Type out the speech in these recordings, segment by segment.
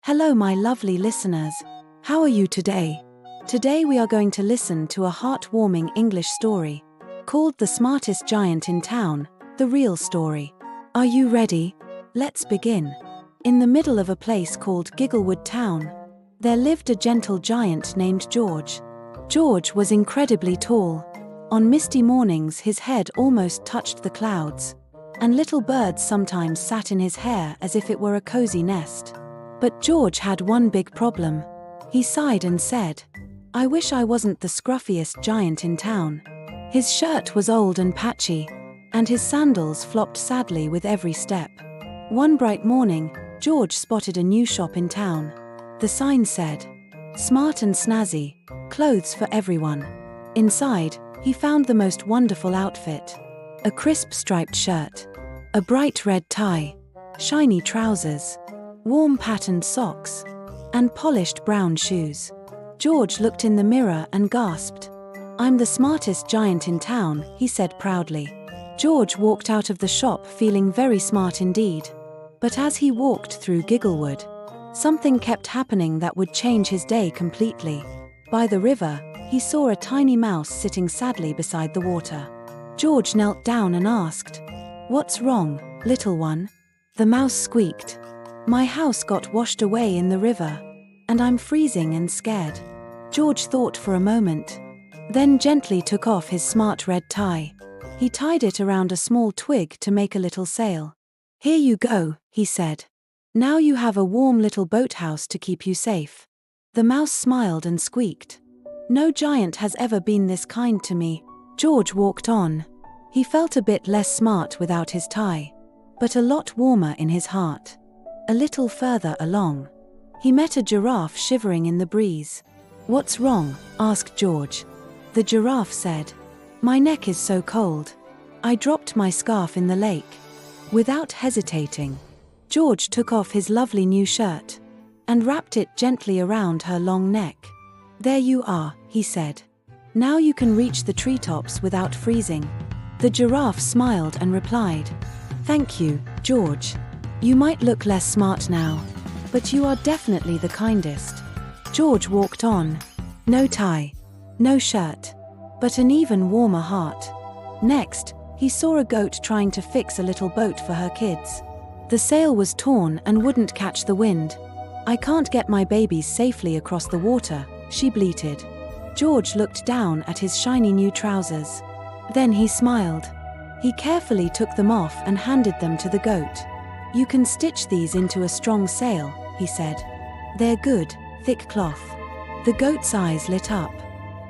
Hello my lovely listeners. How are you today? Today we are going to listen to a heartwarming English story called The Smartest Giant in Town, the real story. Are you ready? Let's begin. In the middle of a place called Gigglewood Town, there lived a gentle giant named George. George was incredibly tall. On misty mornings his head almost touched the clouds, and little birds sometimes sat in his hair as if it were a cozy nest. But George had one big problem. He sighed and said, "I wish I wasn't the scruffiest giant in town." His shirt was old and patchy, and his sandals flopped sadly with every step. One bright morning, George spotted a new shop in town. The sign said, "Smart and snazzy, clothes for everyone." Inside, he found the most wonderful outfit. A crisp striped shirt, a bright red tie, shiny trousers, warm patterned socks, and polished brown shoes. George looked in the mirror and gasped. "I'm the smartest giant in town," he said proudly. George walked out of the shop feeling very smart indeed. But as he walked through Gigglewood, something kept happening that would change his day completely. By the river, he saw a tiny mouse sitting sadly beside the water. George knelt down and asked, "What's wrong, little one?" The mouse squeaked, "My house got washed away in the river, and I'm freezing and scared." George thought for a moment, then gently took off his smart red tie. He tied it around a small twig to make a little sail. "Here you go," he said. "Now you have a warm little boathouse to keep you safe." The mouse smiled and squeaked, "No giant has ever been this kind to me." George walked on. He felt a bit less smart without his tie, but a lot warmer in his heart. A little further along, he met a giraffe shivering in the breeze. "What's wrong?" asked George. The giraffe said, "My neck is so cold. I dropped my scarf in the lake." Without hesitating, George took off his lovely new shirt and wrapped it gently around her long neck. "There you are," he said. "Now you can reach the treetops without freezing." The giraffe smiled and replied, "Thank you, George. You might look less smart now, but you are definitely the kindest." George walked on. No tie, no shirt, but an even warmer heart. Next, he saw a goat trying to fix a little boat for her kids. The sail was torn and wouldn't catch the wind. "I can't get my babies safely across the water," she bleated. George looked down at his shiny new trousers. Then he smiled. He carefully took them off and handed them to the goat. "You can stitch these into a strong sail," he said. "They're good, thick cloth." The goat's eyes lit up.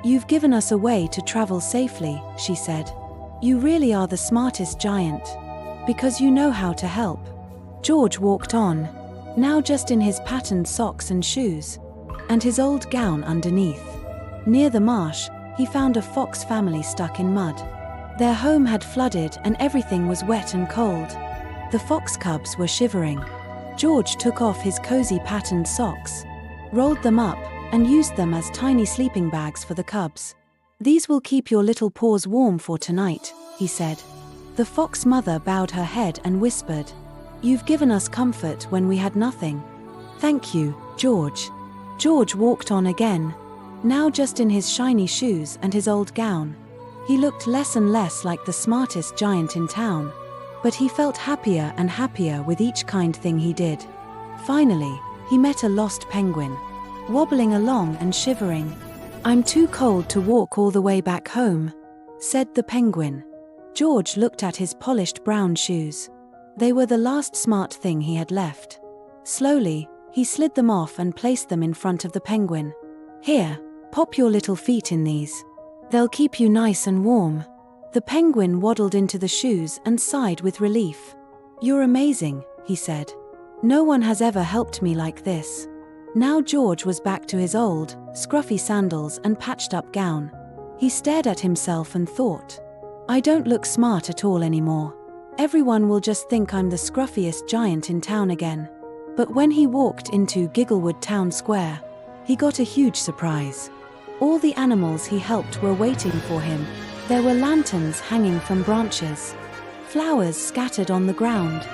"You've given us a way to travel safely," she said. "You really are the smartest giant, because you know how to help." George walked on, now just in his patterned socks and shoes, and his old gown underneath. Near the marsh, he found a fox family stuck in mud. Their home had flooded and everything was wet and cold. The fox cubs were shivering. George took off his cozy patterned socks, rolled them up, and used them as tiny sleeping bags for the cubs. "These will keep your little paws warm for tonight," he said. The fox mother bowed her head and whispered, "You've given us comfort when we had nothing." "Thank you, George." George walked on again, now just in his shiny shoes and his old gown. He looked less and less like the smartest giant in town, but he felt happier and happier with each kind thing he did. Finally, he met a lost penguin, wobbling along and shivering. "I'm too cold to walk all the way back home," said the penguin. George looked at his polished brown shoes. They were the last smart thing he had left. Slowly, he slid them off and placed them in front of the penguin. "Here, pop your little feet in these. They'll keep you nice and warm." The penguin waddled into the shoes and sighed with relief. "You're amazing," he said. "No one has ever helped me like this." Now George was back to his old, scruffy sandals and patched-up gown. He stared at himself and thought, "I don't look smart at all anymore. Everyone will just think I'm the scruffiest giant in town again." But when he walked into Gigglewood Town Square, he got a huge surprise. All the animals he helped were waiting for him. There were lanterns hanging from branches, flowers scattered on the ground,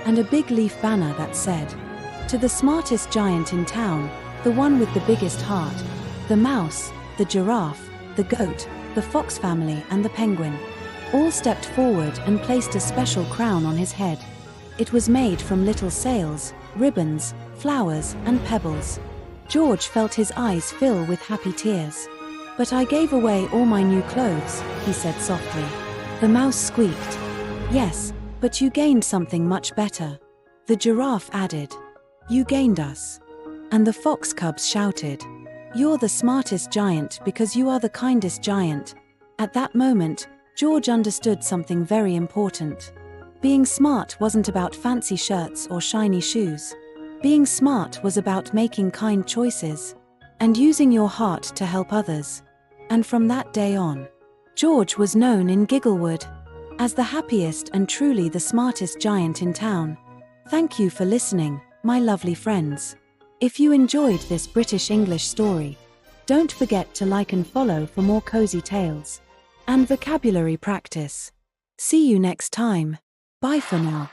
and a big leaf banner that said, To the smartest giant in town, the one with the biggest heart, the mouse, the giraffe, the goat, the fox family and the penguin all stepped forward and placed a special crown on his head. It was made from little sails, ribbons, flowers and pebbles. George felt his eyes fill with happy tears. "But I gave away all my new clothes," he said softly. The mouse squeaked. "Yes, but you gained something much better," the giraffe added. "You gained us." And the fox cubs shouted, "You're the smartest giant because you are the kindest giant." At that moment, George understood something very important. Being smart wasn't about fancy shirts or shiny shoes. Being smart was about making kind choices and using your heart to help others. And from that day on, George was known in Gigglewood as the happiest and truly the smartest giant in town. Thank you for listening, my lovely friends. If you enjoyed this British English story, don't forget to like and follow for more cozy tales and vocabulary practice. See you next time. Bye for now.